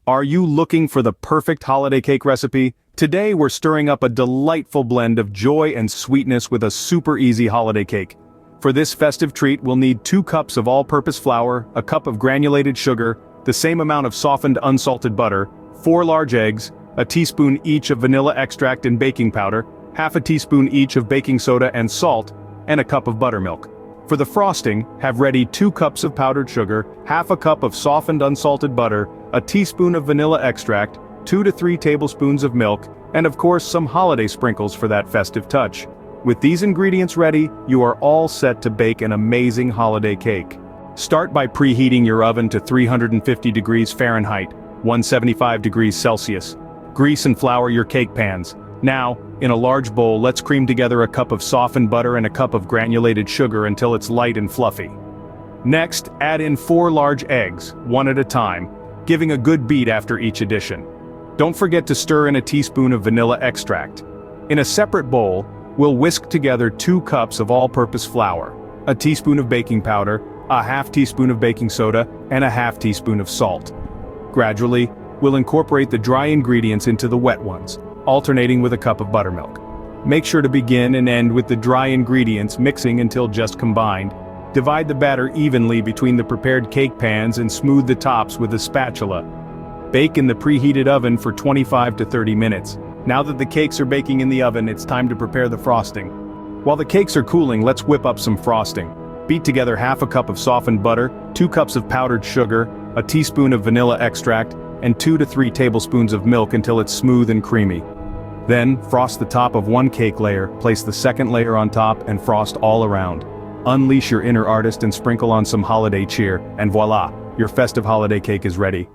Are you looking for the perfect holiday cake recipe? Today we're stirring up a delightful blend of joy and sweetness with a super easy holiday cake. For this festive treat we'll need 2 cups of all-purpose flour, a cup of granulated sugar, the same amount of softened unsalted butter, 4 large eggs, a teaspoon each of vanilla extract and baking powder, half a teaspoon each of baking soda and salt, and a cup of buttermilk. For the frosting, have ready 2 cups of powdered sugar, half a cup of softened unsalted butter, a teaspoon of vanilla extract, 2 to 3 tablespoons of milk, and of course some holiday sprinkles for that festive touch. With these ingredients ready, you are all set to bake an amazing holiday cake. Start by preheating your oven to 350 degrees Fahrenheit, 175 degrees Celsius. Grease and flour your cake pans. Now, in a large bowl, let's cream together a cup of softened butter and a cup of granulated sugar until it's light and fluffy. Next, add in 4 large eggs, one at a time, giving a good beat after each addition. Don't forget to stir in a teaspoon of vanilla extract. In a separate bowl, we'll whisk together 2 cups of all-purpose flour, a teaspoon of baking powder, a half teaspoon of baking soda, and a half teaspoon of salt. Gradually, we'll incorporate the dry ingredients into the wet ones, alternating with a cup of buttermilk. Make sure to begin and end with the dry ingredients, mixing until just combined. Divide the batter evenly between the prepared cake pans and smooth the tops with a spatula. Bake in the preheated oven for 25 to 30 minutes. Now that the cakes are baking in the oven, it's time to prepare the frosting. While the cakes are cooling, let's whip up some frosting. Beat together half a cup of softened butter, 2 cups of powdered sugar, a teaspoon of vanilla extract, and 2 to 3 tablespoons of milk until it's smooth and creamy. Then, frost the top of 1 cake layer, place the second layer on top, and frost all around. Unleash your inner artist and sprinkle on some holiday cheer, and voila, your festive holiday cake is ready.